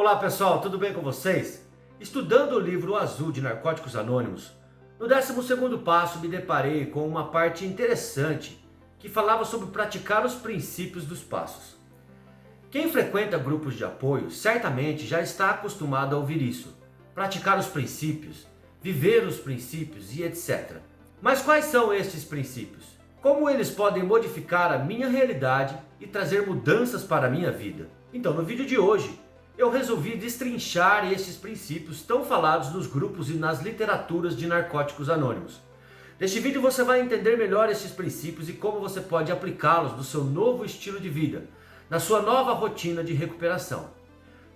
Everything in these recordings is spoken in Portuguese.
Olá pessoal, tudo bem com vocês? Estudando o livro azul de Narcóticos Anônimos, no 12º passo me deparei com uma parte interessante que falava sobre praticar os princípios dos passos. Quem frequenta grupos de apoio certamente já está acostumado a ouvir isso, praticar os princípios, viver os princípios e etc. Mas quais são estes princípios? Como eles podem modificar a minha realidade e trazer mudanças para a minha vida? Então no vídeo de hoje, eu resolvi destrinchar estes princípios tão falados nos grupos e nas literaturas de Narcóticos Anônimos. Neste vídeo você vai entender melhor estes princípios e como você pode aplicá-los no seu novo estilo de vida, na sua nova rotina de recuperação.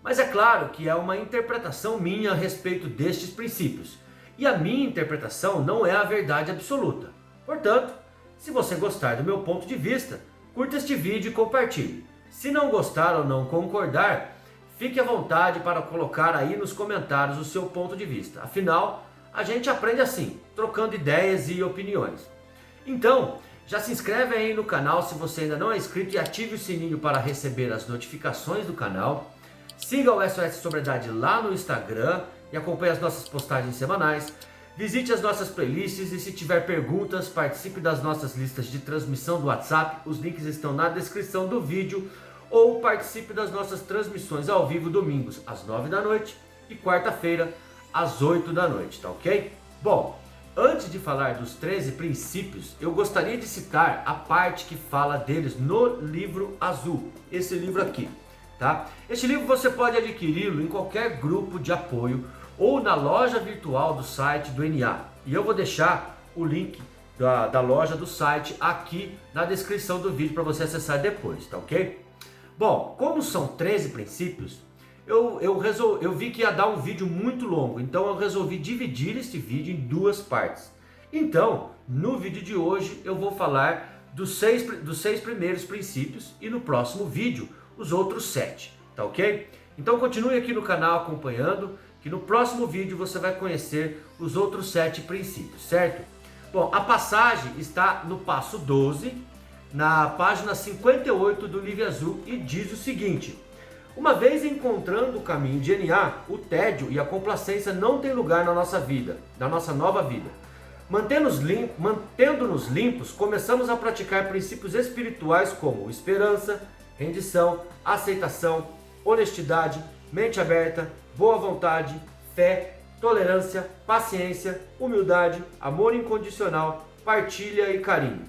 Mas é claro que é uma interpretação minha a respeito destes princípios, e a minha interpretação não é a verdade absoluta. Portanto, se você gostar do meu ponto de vista, curta este vídeo e compartilhe. Se não gostar ou não concordar, fique à vontade para colocar aí nos comentários o seu ponto de vista. Afinal, a gente aprende assim, trocando ideias e opiniões. Então, já se inscreve aí no canal se você ainda não é inscrito e ative o sininho para receber as notificações do canal. Siga o SOS Sobriedade lá no Instagram e acompanhe as nossas postagens semanais. Visite as nossas playlists e se tiver perguntas, participe das nossas listas de transmissão do WhatsApp. Os links estão na descrição do vídeo. Ou participe das nossas transmissões ao vivo domingos às 9 da noite e quarta-feira às 8 da noite, tá ok? Bom, antes de falar dos 13 princípios, eu gostaria de citar a parte que fala deles no livro azul, esse livro aqui, tá? Este livro você pode adquiri-lo em qualquer grupo de apoio ou na loja virtual do site do NA. E eu vou deixar o link da loja do site aqui na descrição do vídeo para você acessar depois, tá ok? Bom, como são 13 princípios, eu vi que ia dar um vídeo muito longo, então eu resolvi dividir este vídeo em duas partes. Então, no vídeo de hoje eu vou falar dos seis primeiros princípios e no próximo vídeo os outros 7, tá ok? Então continue aqui no canal acompanhando, que no próximo vídeo você vai conhecer os outros 7 princípios, certo? Bom, a passagem está no passo 12, na página 58 do livro azul, e diz o seguinte: uma vez encontrando o caminho de NA, o tédio e a complacência não têm lugar na nossa vida, na nossa nova vida. Mantendo-nos limpos, começamos a praticar princípios espirituais como esperança, rendição, aceitação, honestidade, mente aberta, boa vontade, fé, tolerância, paciência, humildade, amor incondicional, partilha e carinho.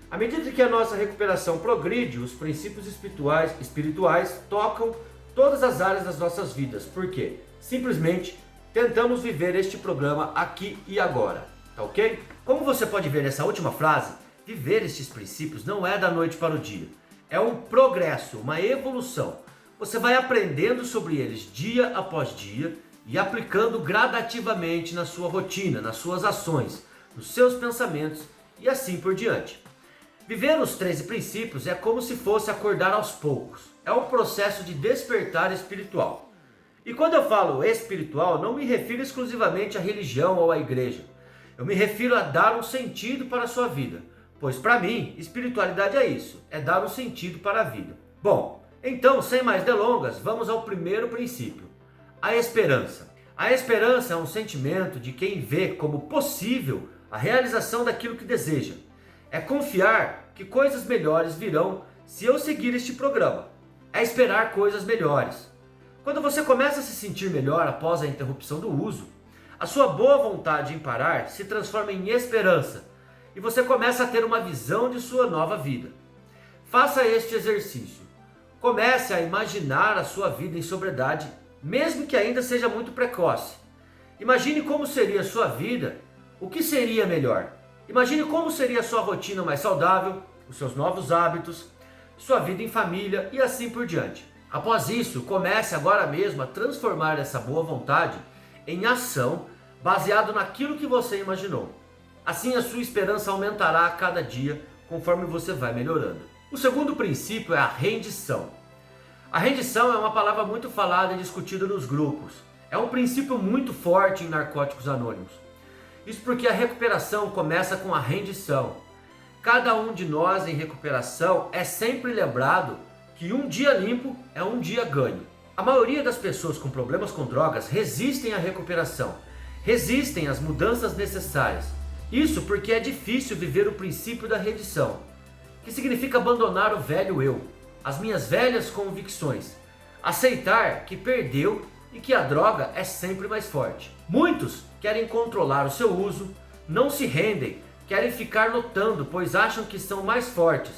À medida que a nossa recuperação progride, os princípios espirituais tocam todas as áreas das nossas vidas, porque simplesmente tentamos viver este programa aqui e agora, tá ok? Como você pode ver nessa última frase, viver estes princípios não é da noite para o dia, é um progresso, uma evolução. Você vai aprendendo sobre eles dia após dia e aplicando gradativamente na sua rotina, nas suas ações, nos seus pensamentos e assim por diante. Viver os 13 princípios é como se fosse acordar aos poucos. É um processo de despertar espiritual. E quando eu falo espiritual, não me refiro exclusivamente à religião ou à igreja. Eu me refiro a dar um sentido para a sua vida. Pois para mim, espiritualidade é isso, é dar um sentido para a vida. Bom, então, sem mais delongas, vamos ao primeiro princípio. A esperança. A esperança é um sentimento de quem vê como possível a realização daquilo que deseja. É confiar que coisas melhores virão se eu seguir este programa. É esperar coisas melhores. Quando você começa a se sentir melhor após a interrupção do uso, a sua boa vontade em parar se transforma em esperança e você começa a ter uma visão de sua nova vida. Faça este exercício. Comece a imaginar a sua vida em sobriedade, mesmo que ainda seja muito precoce. Imagine como seria a sua vida, o que seria melhor. Imagine como seria a sua rotina mais saudável, os seus novos hábitos, sua vida em família e assim por diante. Após isso, comece agora mesmo a transformar essa boa vontade em ação, baseado naquilo que você imaginou. Assim a sua esperança aumentará a cada dia, conforme você vai melhorando. O segundo princípio é a rendição. A rendição é uma palavra muito falada e discutida nos grupos. É um princípio muito forte em Narcóticos Anônimos. Isso porque a recuperação começa com a rendição. Cada um de nós em recuperação é sempre lembrado que um dia limpo é um dia ganho. A maioria das pessoas com problemas com drogas resistem à recuperação, resistem às mudanças necessárias. Isso porque é difícil viver o princípio da redição, que significa abandonar o velho eu, as minhas velhas convicções, aceitar que perdeu e que a droga é sempre mais forte. Muitos querem controlar o seu uso, não se rendem, querem ficar lutando pois acham que são mais fortes,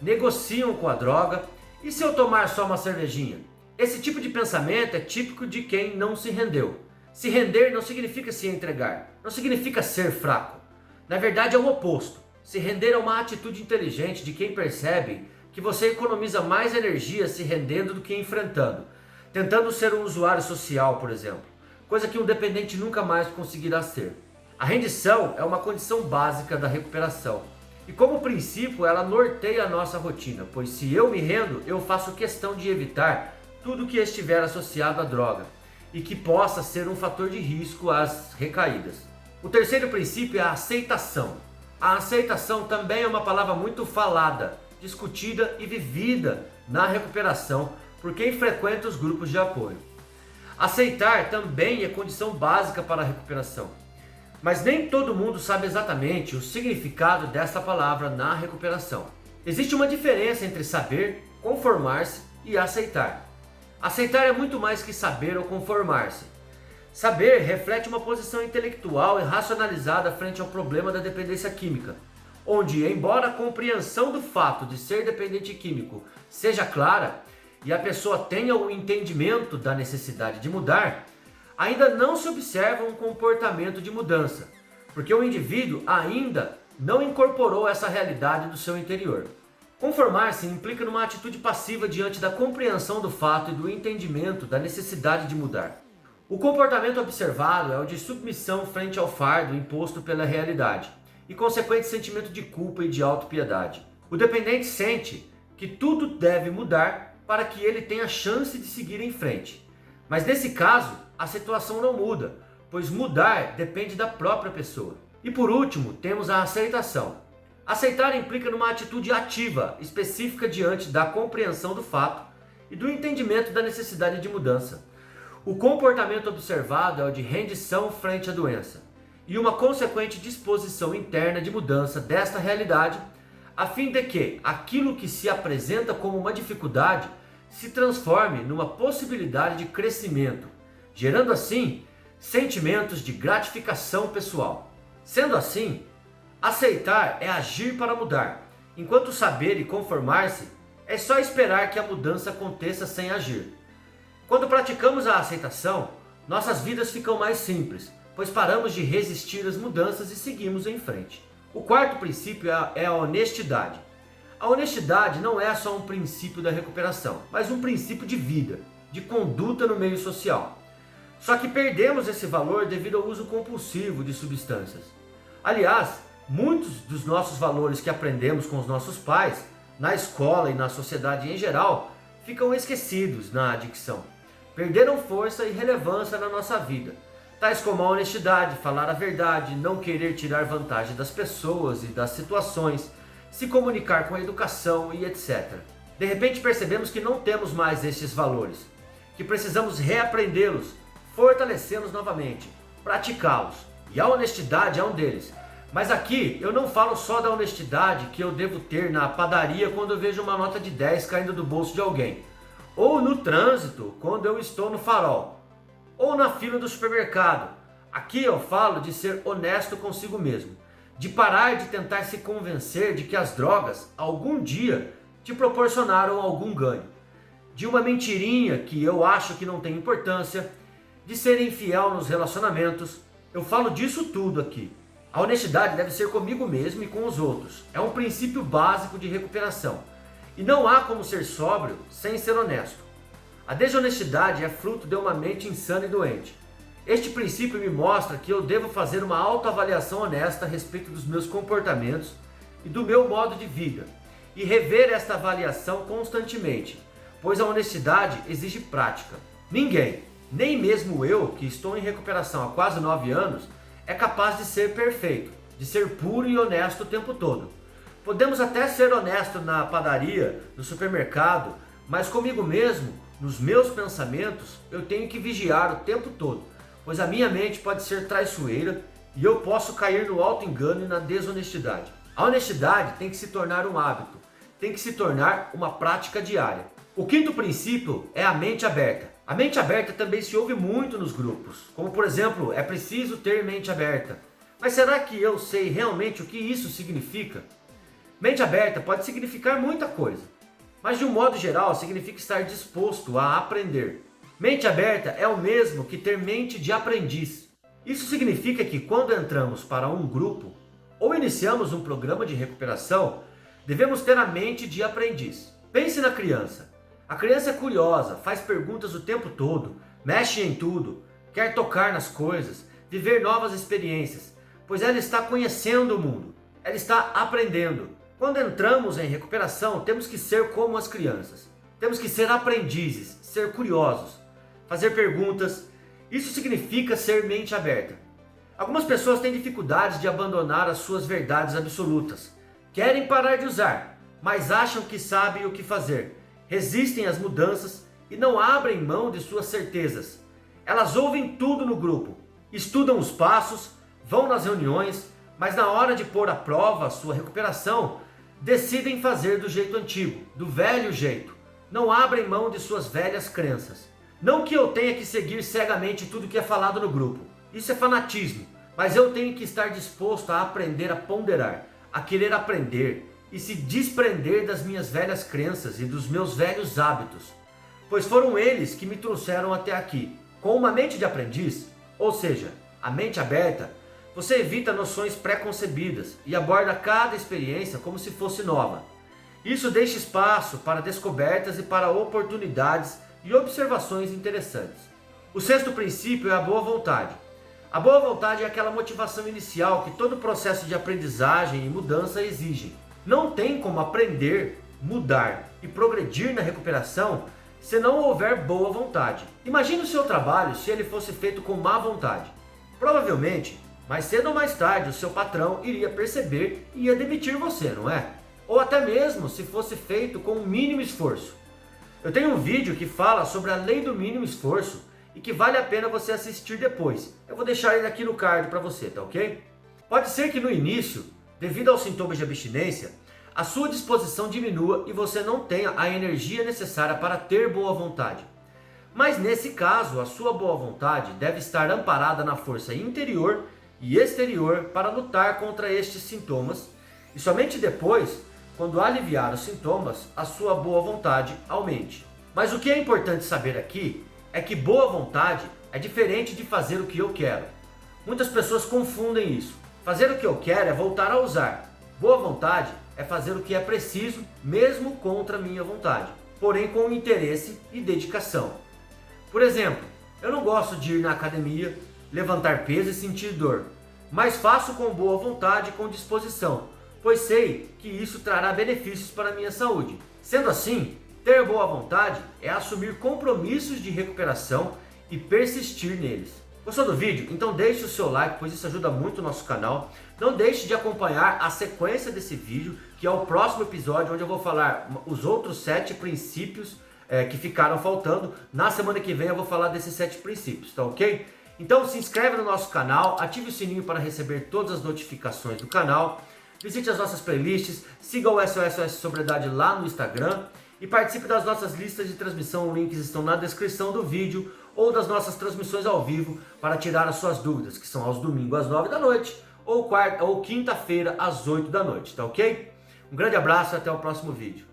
negociam com a droga. E se eu tomar só uma cervejinha? Esse tipo de pensamento é típico de quem não se rendeu. Se render não significa se entregar, não significa ser fraco. Na verdade é o oposto. Se render é uma atitude inteligente de quem percebe que você economiza mais energia se rendendo do que enfrentando, tentando ser um usuário social, por exemplo, coisa que um dependente nunca mais conseguirá ser. A rendição é uma condição básica da recuperação. E como princípio ela norteia a nossa rotina, pois se eu me rendo, eu faço questão de evitar tudo que estiver associado à droga e que possa ser um fator de risco às recaídas. O terceiro princípio é a aceitação. A aceitação também é uma palavra muito falada, discutida e vivida na recuperação por quem frequenta os grupos de apoio. Aceitar também é condição básica para a recuperação. Mas nem todo mundo sabe exatamente o significado dessa palavra na recuperação. Existe uma diferença entre saber, conformar-se e aceitar. Aceitar é muito mais que saber ou conformar-se. Saber reflete uma posição intelectual e racionalizada frente ao problema da dependência química, onde, embora a compreensão do fato de ser dependente químico seja clara e a pessoa tenha o entendimento da necessidade de mudar, ainda não se observa um comportamento de mudança, porque o indivíduo ainda não incorporou essa realidade do seu interior. Conformar-se implica numa atitude passiva diante da compreensão do fato e do entendimento da necessidade de mudar. O comportamento observado é o de submissão frente ao fardo imposto pela realidade e consequente sentimento de culpa e de autopiedade. O dependente sente que tudo deve mudar para que ele tenha chance de seguir em frente. Mas nesse caso, a situação não muda, pois mudar depende da própria pessoa. E por último, temos a aceitação. Aceitar implica numa atitude ativa, específica diante da compreensão do fato e do entendimento da necessidade de mudança. O comportamento observado é o de rendição frente à doença e uma consequente disposição interna de mudança desta realidade, a fim de que aquilo que se apresenta como uma dificuldade se transforme numa possibilidade de crescimento, gerando assim sentimentos de gratificação pessoal. Sendo assim, aceitar é agir para mudar, enquanto saber e conformar-se é só esperar que a mudança aconteça sem agir. Quando praticamos a aceitação, nossas vidas ficam mais simples, pois paramos de resistir às mudanças e seguimos em frente. O quarto princípio é a honestidade. A honestidade não é só um princípio da recuperação, mas um princípio de vida, de conduta no meio social. Só que perdemos esse valor devido ao uso compulsivo de substâncias. Aliás, muitos dos nossos valores que aprendemos com os nossos pais, na escola e na sociedade em geral, ficam esquecidos na adicção. Perderam força e relevância na nossa vida, tais como a honestidade, falar a verdade, não querer tirar vantagem das pessoas e das situações, se comunicar com a educação e etc. De repente percebemos que não temos mais estes valores, que precisamos reaprendê-los, fortalecê-los novamente, praticá-los. E a honestidade é um deles. Mas aqui eu não falo só da honestidade que eu devo ter na padaria quando eu vejo uma nota de 10 caindo do bolso de alguém, ou no trânsito quando eu estou no farol, ou na fila do supermercado. Aqui eu falo de ser honesto consigo mesmo, de parar de tentar se convencer de que as drogas algum dia te proporcionaram algum ganho, de uma mentirinha que eu acho que não tem importância, de ser infiel nos relacionamentos. Eu falo disso tudo aqui. A honestidade deve ser comigo mesmo e com os outros. É um princípio básico de recuperação. E não há como ser sóbrio sem ser honesto. A desonestidade é fruto de uma mente insana e doente. Este princípio me mostra que eu devo fazer uma autoavaliação honesta a respeito dos meus comportamentos e do meu modo de vida, e rever esta avaliação constantemente, pois a honestidade exige prática. Ninguém, nem mesmo eu, que estou em recuperação há quase 9 anos, é capaz de ser perfeito, de ser puro e honesto o tempo todo. Podemos até ser honestos na padaria, no supermercado, mas comigo mesmo, nos meus pensamentos, eu tenho que vigiar o tempo todo, pois a minha mente pode ser traiçoeira e eu posso cair no auto-engano e na desonestidade. A honestidade tem que se tornar um hábito, tem que se tornar uma prática diária. O quinto princípio é a mente aberta. A mente aberta também se ouve muito nos grupos, como por exemplo, é preciso ter mente aberta. Mas será que eu sei realmente o que isso significa? Mente aberta pode significar muita coisa, mas de um modo geral significa estar disposto a aprender. Mente aberta é o mesmo que ter mente de aprendiz. Isso significa que quando entramos para um grupo ou iniciamos um programa de recuperação, devemos ter a mente de aprendiz. Pense na criança. A criança é curiosa, faz perguntas o tempo todo, mexe em tudo, quer tocar nas coisas, viver novas experiências, pois ela está conhecendo o mundo, ela está aprendendo. Quando entramos em recuperação, temos que ser como as crianças. Temos que ser aprendizes, ser curiosos, fazer perguntas. Isso significa ser mente aberta. Algumas pessoas têm dificuldades de abandonar as suas verdades absolutas. Querem parar de usar, mas acham que sabem o que fazer. Resistem às mudanças e não abrem mão de suas certezas. Elas ouvem tudo no grupo, estudam os passos, vão nas reuniões, mas na hora de pôr à prova a sua recuperação, decidem fazer do jeito antigo, do velho jeito. Não abrem mão de suas velhas crenças. Não que eu tenha que seguir cegamente tudo que é falado no grupo. Isso é fanatismo. Mas eu tenho que estar disposto a aprender a ponderar, a querer aprender e se desprender das minhas velhas crenças e dos meus velhos hábitos. Pois foram eles que me trouxeram até aqui. Com uma mente de aprendiz, ou seja, a mente aberta, você evita noções pré-concebidas e aborda cada experiência como se fosse nova. Isso deixa espaço para descobertas e para oportunidades e observações interessantes. O sexto princípio é a boa vontade. A boa vontade é aquela motivação inicial que todo processo de aprendizagem e mudança exige. Não tem como aprender, mudar e progredir na recuperação se não houver boa vontade. Imagine o seu trabalho se ele fosse feito com má vontade. Provavelmente, mais cedo ou mais tarde, o seu patrão iria perceber e ia demitir você, não é? Ou até mesmo se fosse feito com o mínimo esforço. Eu tenho um vídeo que fala sobre a lei do mínimo esforço e que vale a pena você assistir depois. Eu vou deixar ele aqui no card para você, tá ok? Pode ser que no início, devido aos sintomas de abstinência, a sua disposição diminua e você não tenha a energia necessária para ter boa vontade. Mas nesse caso, a sua boa vontade deve estar amparada na força interior e exterior para lutar contra estes sintomas, e somente depois, quando aliviar os sintomas, a sua boa vontade aumente. Mas o que é importante saber aqui é que boa vontade é diferente de fazer o que eu quero. Muitas pessoas confundem isso. Fazer o que eu quero é voltar a usar. Boa vontade é fazer o que é preciso, mesmo contra a minha vontade, porém com interesse e dedicação. Por exemplo, eu não gosto de ir na academia, levantar peso e sentir dor, mas faço com boa vontade e com disposição, pois sei que isso trará benefícios para a minha saúde. Sendo assim, ter boa vontade é assumir compromissos de recuperação e persistir neles. Gostou do vídeo? Então deixe o seu like, pois isso ajuda muito o nosso canal. Não deixe de acompanhar a sequência desse vídeo, que é o próximo episódio, onde eu vou falar os outros 7 princípios que ficaram faltando. Na semana que vem eu vou falar desses 7 princípios, tá ok? Então se inscreve no nosso canal, ative o sininho para receber todas as notificações do canal, visite as nossas playlists, siga o SOS Sobriedade lá no Instagram e participe das nossas listas de transmissão, links estão na descrição do vídeo, ou das nossas transmissões ao vivo para tirar as suas dúvidas, que são aos domingos às 9 da noite ou quinta-feira às 8 da noite, tá ok? Um grande abraço e até o próximo vídeo.